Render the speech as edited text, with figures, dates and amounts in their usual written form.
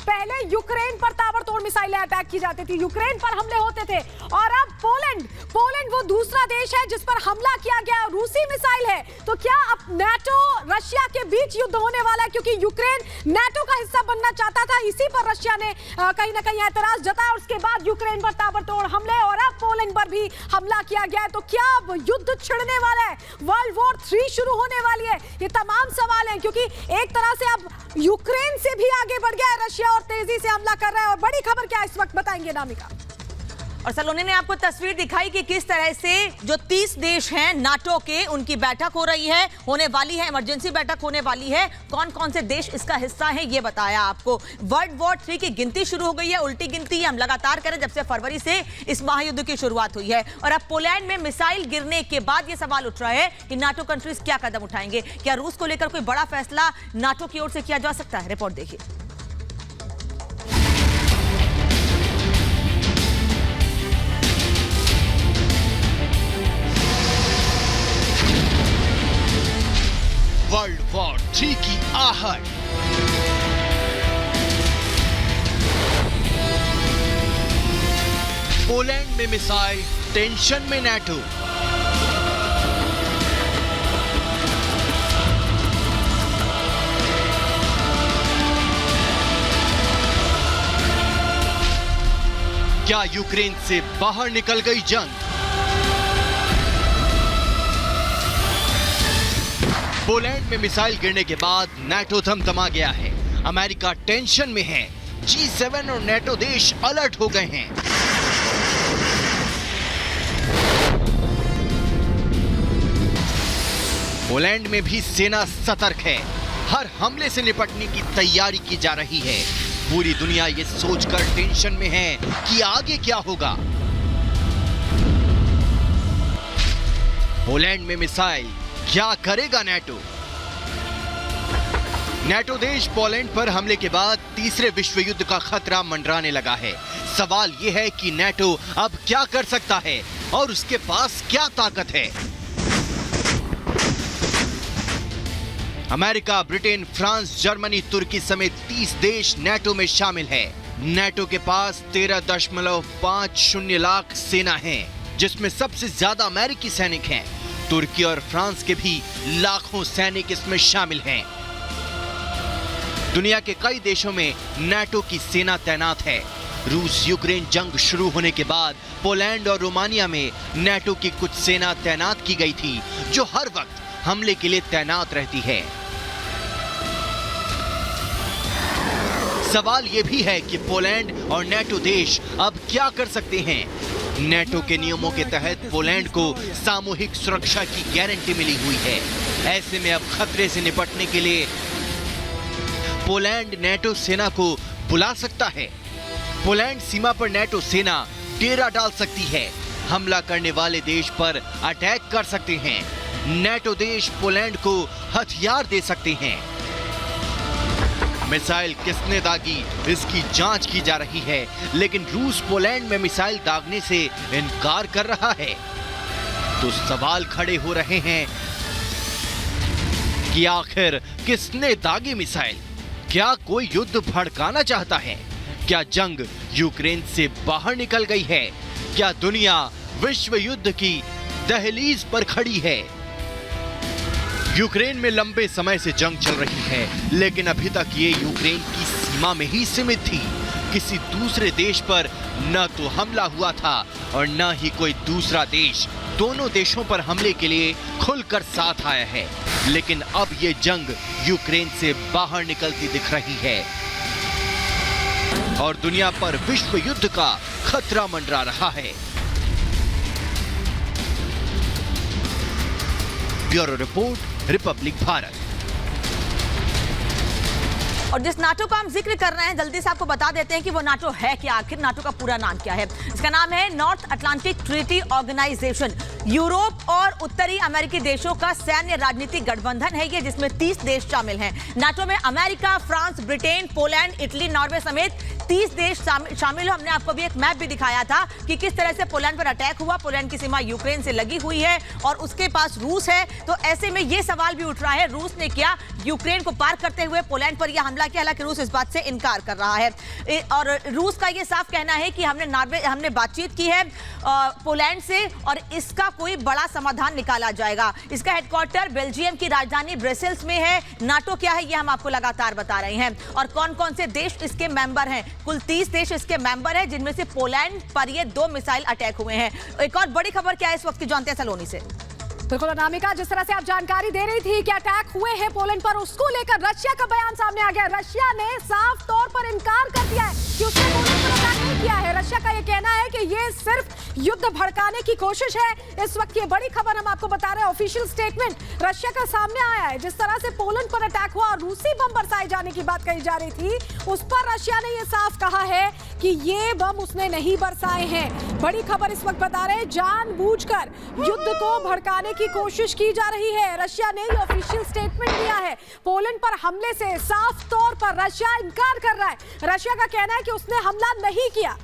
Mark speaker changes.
Speaker 1: पहले यूक्रेन पर ताबड़तोड़ मिसाइलें अटैक की जाती थी, यूक्रेन पर हमले होते थे, और अब पोलैंड वो दूसरा देश है जिस पर हमला किया गया, रूसी मिसाइल है। तो क्या अब नाटो रशिया के बीच युद्ध होने वाला है? क्योंकि यूक्रेन नाटो का हिस्सा बनना चाहता था, इसी पर रशिया ने कहीं ना कहीं ऐतराज जताया, और उसके बाद यूक्रेन पर ताबड़तोड़ हमले, और अब पोलैंड पर भी हमला किया गया है। तो क्या अब युद्ध छिड़ने वाला है, वर्ल्ड वॉर 3 शुरू होने वाली है? ये तमाम सवाल हैं, क्योंकि एक तरह से अब यूक्रेन से भी आगे बढ़ गया है रशिया और तेजी से हमला कर रहा है। और बड़ी खबर क्या इस वक्त बताएंगे नामिका।
Speaker 2: और सलोनी ने आपको तस्वीर दिखाई कि किस तरह से जो 30 देश हैं नाटो के, उनकी बैठक हो रही है, होने वाली है, इमरजेंसी बैठक होने वाली है। कौन कौन से देश इसका हिस्सा हैं ये बताया आपको। वर्ल्ड वॉर 3 की गिनती शुरू हो गई है, उल्टी गिनती हम लगातार करें जब से फरवरी से इस महायुद्ध की शुरुआत हुई है। और अब पोलैंड में मिसाइल गिरने के बाद ये सवाल उठ रहा है कि नाटो कंट्रीज क्या कदम उठाएंगे। क्या रूस को लेकर कोई बड़ा फैसला नाटो की ओर से किया जा सकता है? रिपोर्ट देखिए।
Speaker 3: वर्ल्ड वॉर 3 की आहट। पोलैंड में मिसाइल, टेंशन में नाटो। क्या यूक्रेन से बाहर निकल गई जंग? पोलैंड में मिसाइल गिरने के बाद नाटो थमथमा गया है, अमेरिका टेंशन में है, G7 और नाटो देश अलर्ट हो गए हैं। पोलैंड में भी सेना सतर्क है, हर हमले से निपटने की तैयारी की जा रही है। पूरी दुनिया ये सोचकर टेंशन में है कि आगे क्या होगा। पोलैंड में मिसाइल, क्या करेगा नाटो? नाटो देश पोलैंड पर हमले के बाद तीसरे विश्व युद्ध का खतरा मंडराने लगा है। सवाल यह है कि नाटो अब क्या कर सकता है और उसके पास क्या ताकत है। अमेरिका, ब्रिटेन, फ्रांस, जर्मनी, तुर्की समेत 30 देश नाटो में शामिल है। नाटो के पास 13.50 लाख सेना है, जिसमें सबसे ज्यादा अमेरिकी सैनिक हैं। तुर्की और फ्रांस के भी लाखों सैनिक इसमें शामिल हैं। दुनिया के कई देशों में नाटो की सेना तैनात है। रूस यूक्रेन जंग शुरू होने के बाद पोलैंड और रोमानिया में नाटो की कुछ सेना तैनात की गई थी, जो हर वक्त हमले के लिए तैनात रहती है। सवाल यह भी है कि पोलैंड और नाटो देश अब क्या कर सकते हैं। नाटो के नियमों के तहत पोलैंड को सामूहिक सुरक्षा की गारंटी मिली हुई है। ऐसे में अब खतरे से निपटने के लिए पोलैंड नाटो सेना को बुला सकता है। पोलैंड सीमा पर नाटो सेना डेरा डाल सकती है, हमला करने वाले देश पर अटैक कर सकते हैं। नाटो देश पोलैंड को हथियार दे सकते हैं। मिसाइल किसने दागी, इसकी जांच की जा रही है, लेकिन रूस पोलैंड में मिसाइल दागने से इनकार कर रहा है। तो सवाल खड़े हो रहे हैं कि आखिर किसने दागी मिसाइल? क्या कोई युद्ध भड़काना चाहता है? क्या जंग यूक्रेन से बाहर निकल गई है? क्या दुनिया विश्व युद्ध की दहलीज पर खड़ी है? यूक्रेन में लंबे समय से जंग चल रही है, लेकिन अभी तक ये यूक्रेन की सीमा में ही सीमित थी। किसी दूसरे देश पर न तो हमला हुआ था और न ही कोई दूसरा देश दोनों देशों पर हमले के लिए खुलकर साथ आया है। लेकिन अब ये जंग यूक्रेन से बाहर निकलती दिख रही है और दुनिया पर विश्व युद्ध का खतरा मंडरा रहा है। Bureau report, Republic Bharat.
Speaker 2: और जिस नाटो का हम जिक्र कर रहे हैं, जल्दी से आपको बता देते हैं कि वो नाटो है क्या, आखिर नाटो का पूरा नाम क्या है। इसका नाम है North Atlantic Treaty Organization. Europe और उत्तरी अमेरिकी देशों का सैन्य राजनीतिक गठबंधन है ये, जिसमें 30 देश शामिल हैं। नाटो में America, France, Britain, Poland, Italy, Norway समेत 30 देश शामिल हो। हमने आपको भी एक मैप भी दिखाया था कि किस तरह से पोलैंड पर अटैक हुआ। पोलैंड की सीमा यूक्रेन से लगी हुई है और उसके पास रूस है। तो ऐसे में यह सवाल भी उठ रहा है, रूस ने क्या यूक्रेन को पार करते हुए पोलैंड पर यह हमला किया? हालांकि रूस इस बात से इनकार कर रहा है और रूस का यह साफ कहना है कि हमने बातचीत की है पोलैंड से और इसका कोई बड़ा समाधान निकाला जाएगा। इसका हेडक्वार्टर बेल्जियम की राजधानी ब्रसेल्स में है। नाटो क्या है यह हम आपको लगातार बता रहे हैं और कौन कौन से देश इसके मेंबर हैं। कुल 30 देश इसके मेंबर हैं, जिनमें से पोलैंड पर ये 2 मिसाइल अटैक हुए हैं। एक और बड़ी खबर क्या है इस वक्त की, जानते हैं सलोनी से।
Speaker 1: बिल्कुल अनामिका, जिस तरह से आप जानकारी दे रही थी कि अटैक हुए हैं पोलैंड पर, उसको लेकर रशिया का बयान सामने आ गया। रशिया ने साफ तौर पर इनकार कर दिया है कि उसने पोलैंड पर अटैक नहीं किया है। रशिया का यह कहना है कि यह सिर्फ युद्ध भड़काने की कोशिश है। इस वक्त ये बड़ी खबर हम आपको बता रहे हैं, ऑफिशियल स्टेटमेंट रशिया का सामने आया है। जिस तरह से पोलैंड पर अटैक हुआ और रूसी बम बरसाए जाने की बात कही जा रही थी, उस पर रशिया ने यह साफ कहा है कि ये बम उसने नहीं बरसाए हैं। बड़ी खबर इस वक्त बता रहे हैं, जानबूझकर युद्ध को भड़काने की कोशिश की जा रही है। रशिया ने ये ऑफिशियल स्टेटमेंट दिया है। पोलैंड पर हमले से साफ तौर पर रशिया इनकार कर रहा है। रशिया का कहना है कि उसने हमला नहीं किया।